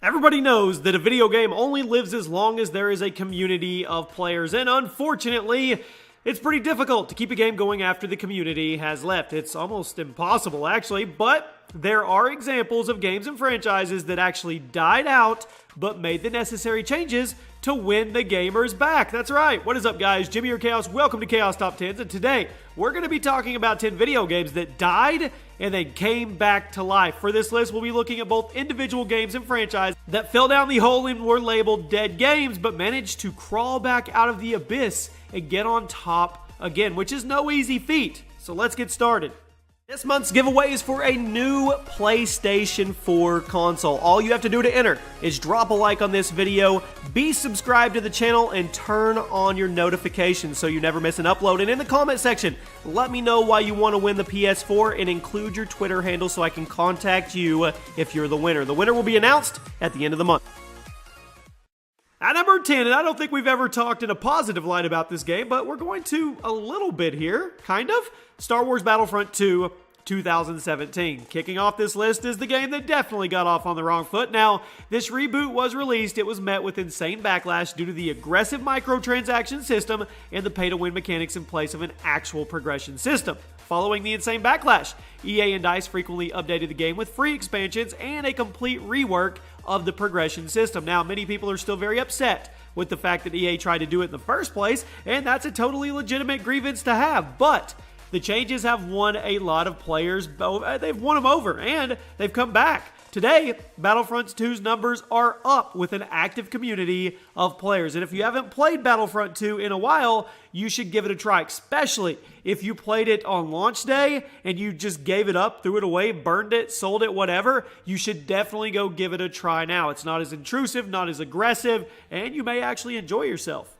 Everybody knows that a video game only lives as long as there is a community of players, and unfortunately, it's pretty difficult to keep a game going after the community has left. It's almost impossible, actually, but there are examples of games and franchises that actually died out but made the necessary changes to win the gamers back. That's right. What is up, guys? Jimmy or Chaos. Welcome to Chaos Top 10s, and today we're going to be talking about 10 video games that died and then came back to life. For this list, we'll be looking at both individual games and franchises that fell down the hole and were labeled dead games, but managed to crawl back out of the abyss and get on top again, which is no easy feat. So let's get started. This month's giveaway is for a new PlayStation 4 console. All you have to do to enter is drop a like on this video, be subscribed to the channel, and turn on your notifications so you never miss an upload. And in the comment section, let me know why you want to win the PS4 and include your Twitter handle so I can contact you if you're the winner. The winner will be announced at the end of the month. At number 10, and I don't think we've ever talked in a positive light about this game, but we're going to a little bit here, kind of. Star Wars Battlefront 2 2017. Kicking off this list is the game that definitely got off on the wrong foot. Now, this reboot was released. It was met with insane backlash due to the aggressive microtransaction system and the pay-to-win mechanics in place of an actual progression system. Following the insane backlash, EA and DICE frequently updated the game with free expansions and a complete rework of the progression system. Now, many people are still very upset with the fact that EA tried to do it in the first place, and that's a totally legitimate grievance to have, but the changes have won a lot of players. They've won them over, and they've come back. Today, Battlefront 2's numbers are up with an active community of players. And if you haven't played Battlefront 2 in a while, you should give it a try, especially if you played it on launch day and you just gave it up, threw it away, burned it, sold it, whatever. You should definitely go give it a try now. It's not as intrusive, not as aggressive, and you may actually enjoy yourself.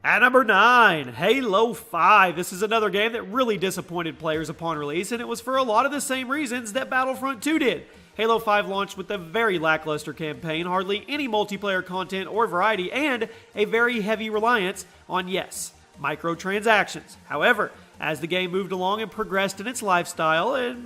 At number 9, Halo 5. This is another game that really disappointed players upon release, and it was for a lot of the same reasons that Battlefront 2 did. Halo 5 launched with a very lackluster campaign, hardly any multiplayer content or variety, and a very heavy reliance on, yes, microtransactions. However, as the game moved along and progressed in its life cycle and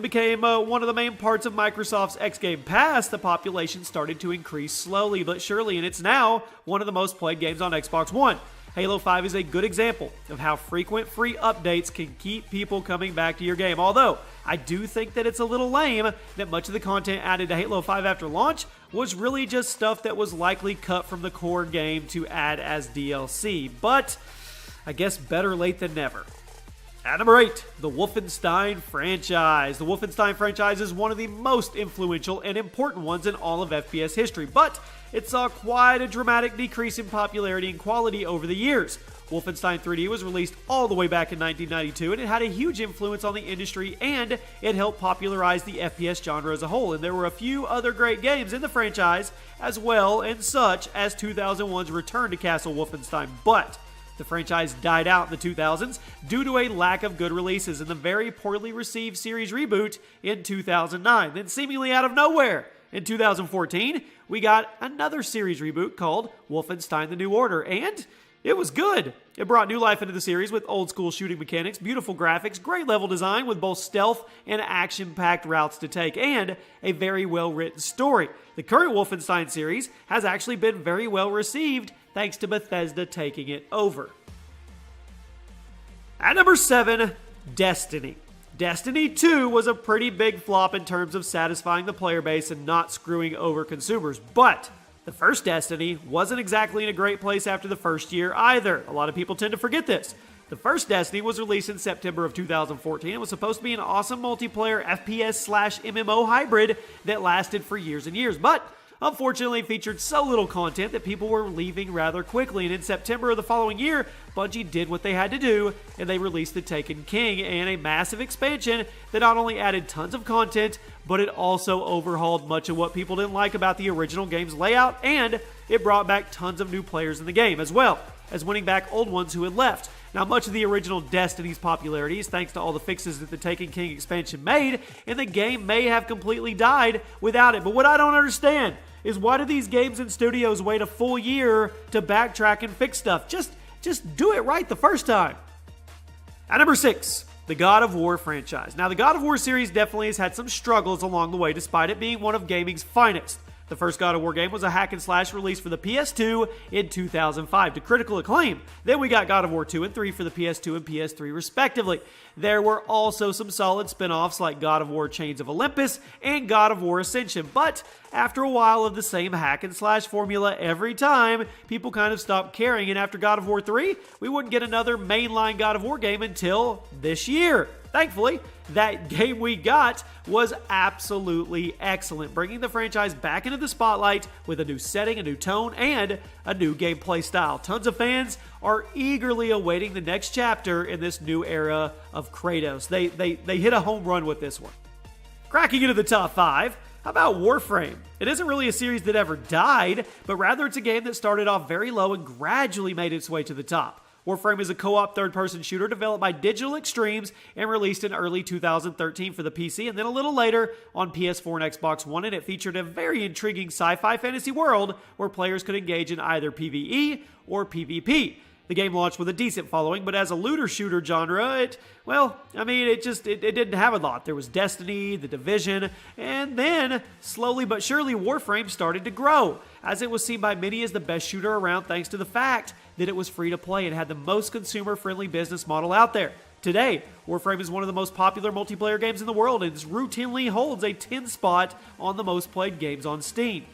became one of the main parts of Microsoft's X Game Pass, the population started to increase slowly but surely, and it's now one of the most played games on Xbox One. Halo 5 is a good example of how frequent free updates can keep people coming back to your game, although I do think that it's a little lame that much of the content added to Halo 5 after launch was really just stuff that was likely cut from the core game to add as DLC, but I guess better late than never. At number 8, the Wolfenstein franchise. The Wolfenstein franchise is one of the most influential and important ones in all of FPS history, but it saw quite a dramatic decrease in popularity and quality over the years. Wolfenstein 3D was released all the way back in 1992, and it had a huge influence on the industry, and it helped popularize the FPS genre as a whole. And there were a few other great games in the franchise as well, and such as 2001's Return to Castle Wolfenstein, but the franchise died out in the 2000s due to a lack of good releases and the very poorly received series reboot in 2009. Then seemingly out of nowhere, in 2014, we got another series reboot called Wolfenstein: The New Order, and it was good. It brought new life into the series with old school shooting mechanics, beautiful graphics, great level design with both stealth and action-packed routes to take, and a very well-written story. The current Wolfenstein series has actually been very well received thanks to Bethesda taking it over. At number 7, Destiny. Destiny 2 was a pretty big flop in terms of satisfying the player base and not screwing over consumers, but the first Destiny wasn't exactly in a great place after the first year either. A lot of people tend to forget this. The first Destiny was released in September of 2014 and was supposed to be an awesome multiplayer FPS/MMO hybrid that lasted for years and years, but unfortunately featured so little content that people were leaving rather quickly, and in September of the following year, Bungie did what they had to do, and they released The Taken King, and a massive expansion that not only added tons of content, but it also overhauled much of what people didn't like about the original game's layout, and it brought back tons of new players in the game, as well as winning back old ones who had left. Now, much of the original Destiny's popularity is thanks to all the fixes that the Taken King expansion made, and the game may have completely died without it. But what I don't understand is, why do these games and studios wait a full year to backtrack and fix stuff? Just do it right the first time. At number 6, the God of War franchise. Now, the God of War series definitely has had some struggles along the way, despite it being one of gaming's finest. The first God of War game was a hack and slash released for the PS2 in 2005 to critical acclaim. Then we got God of War 2 and 3 for the PS2 and PS3 respectively. There were also some solid spin-offs like God of War Chains of Olympus and God of War Ascension, but after a while of the same hack and slash formula every time, people kind of stopped caring, and after God of War 3, we wouldn't get another mainline God of War game until this year. Thankfully, that game we got was absolutely excellent, bringing the franchise back into the spotlight with a new setting, a new tone, and a new gameplay style. Tons of fans are eagerly awaiting the next chapter in this new era of Kratos. They hit a home run with this one. Cracking into the top 5, how about Warframe? It isn't really a series that ever died, but rather it's a game that started off very low and gradually made its way to the top. Warframe is a co-op third-person shooter developed by Digital Extremes and released in early 2013 for the PC and then a little later on PS4 and Xbox One, and it featured a very intriguing sci-fi fantasy world where players could engage in either PvE or PvP. The game launched with a decent following, but as a looter shooter genre, it didn't have a lot. There was Destiny, The Division, and then, slowly but surely, Warframe started to grow, as it was seen by many as the best shooter around thanks to the fact that it was free to play and had the most consumer-friendly business model out there. Today, Warframe is one of the most popular multiplayer games in the world and routinely holds a 10 spot on the most played games on Steam.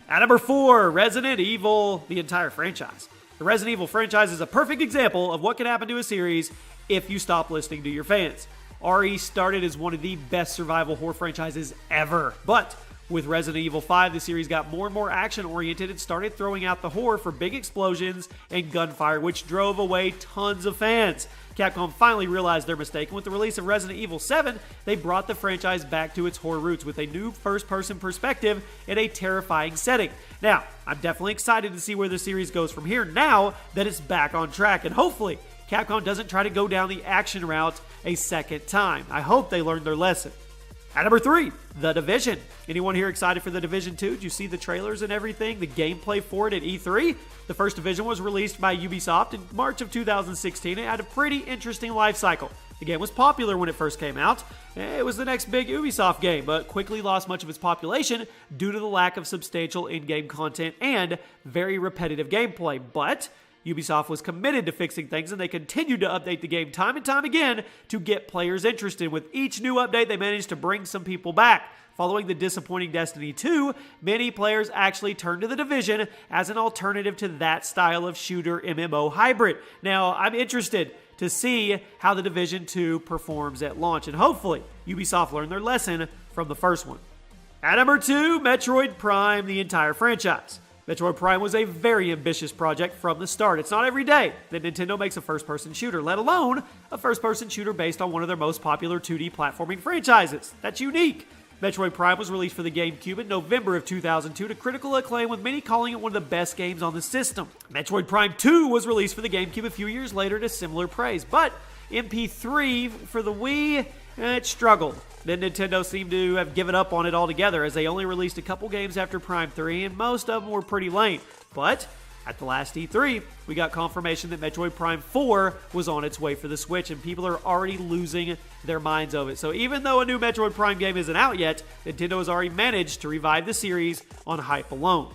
At number 4, Resident Evil, the entire franchise. The Resident Evil franchise is a perfect example of what can happen to a series if you stop listening to your fans. RE started as one of the best survival horror franchises ever, but with Resident Evil 5, the series got more and more action-oriented and started throwing out the horror for big explosions and gunfire, which drove away tons of fans. Capcom finally realized their mistake, and with the release of Resident Evil 7, they brought the franchise back to its horror roots with a new first-person perspective and a terrifying setting. Now, I'm definitely excited to see where the series goes from here now that it's back on track, and hopefully, Capcom doesn't try to go down the action route a second time. I hope they learned their lesson. At number 3, The Division. Anyone here excited for The Division 2? Did you see the trailers and everything? The gameplay for it at E3? The first Division was released by Ubisoft in March of 2016. It had a pretty interesting life cycle. The game was popular when it first came out. It was the next big Ubisoft game, but quickly lost much of its population due to the lack of substantial in-game content and very repetitive gameplay. But Ubisoft was committed to fixing things, and they continued to update the game time and time again to get players interested. With each new update, they managed to bring some people back. Following the disappointing Destiny 2, many players actually turned to The Division as an alternative to that style of shooter MMO hybrid. Now, I'm interested to see how The Division 2 performs at launch, and hopefully Ubisoft learned their lesson from the first one. At number 2, Metroid Prime, the entire franchise. Metroid Prime was a very ambitious project from the start. It's not every day that Nintendo makes a first-person shooter, let alone a first-person shooter based on one of their most popular 2D platforming franchises. That's unique. Metroid Prime was released for the GameCube in November of 2002 to critical acclaim, with many calling it one of the best games on the system. Metroid Prime 2 was released for the GameCube a few years later to similar praise, but MP3 for the Wii, it struggled. Then Nintendo seemed to have given up on it altogether, as they only released a couple games after Prime 3, and most of them were pretty lame. But at the last E3, we got confirmation that Metroid Prime 4 was on its way for the Switch, and people are already losing their minds over it. So even though a new Metroid Prime game isn't out yet, Nintendo has already managed to revive the series on hype alone.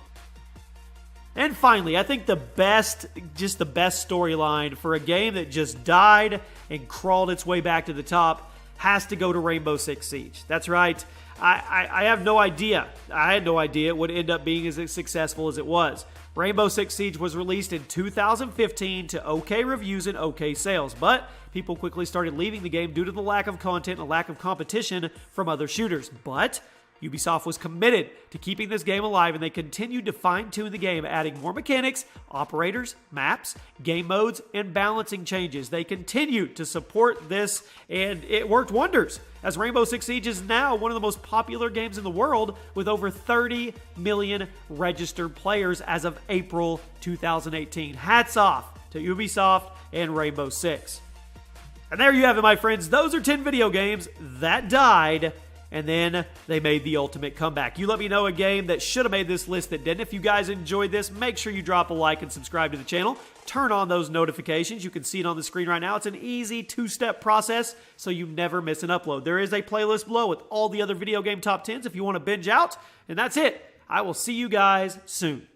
And finally, I think the best storyline for a game that just died and crawled its way back to the top has to go to Rainbow Six Siege. That's right. I have no idea. I had no idea it would end up being as successful as it was. Rainbow Six Siege was released in 2015 to okay reviews and okay sales, but people quickly started leaving the game due to the lack of content and lack of competition from other shooters. But Ubisoft was committed to keeping this game alive, and they continued to fine-tune the game, adding more mechanics, operators, maps, game modes, and balancing changes. They continued to support this, and it worked wonders, as Rainbow Six Siege is now one of the most popular games in the world, with over 30 million registered players as of April 2018. Hats off to Ubisoft and Rainbow Six. And there you have it, my friends. Those are 10 video games that died and then they made the ultimate comeback. You let me know a game that should have made this list that didn't. If you guys enjoyed this, make sure you drop a like and subscribe to the channel. Turn on those notifications. You can see it on the screen right now. It's an easy two-step process, so you never miss an upload. There is a playlist below with all the other video game top 10s if you want to binge out, and that's it. I will see you guys soon.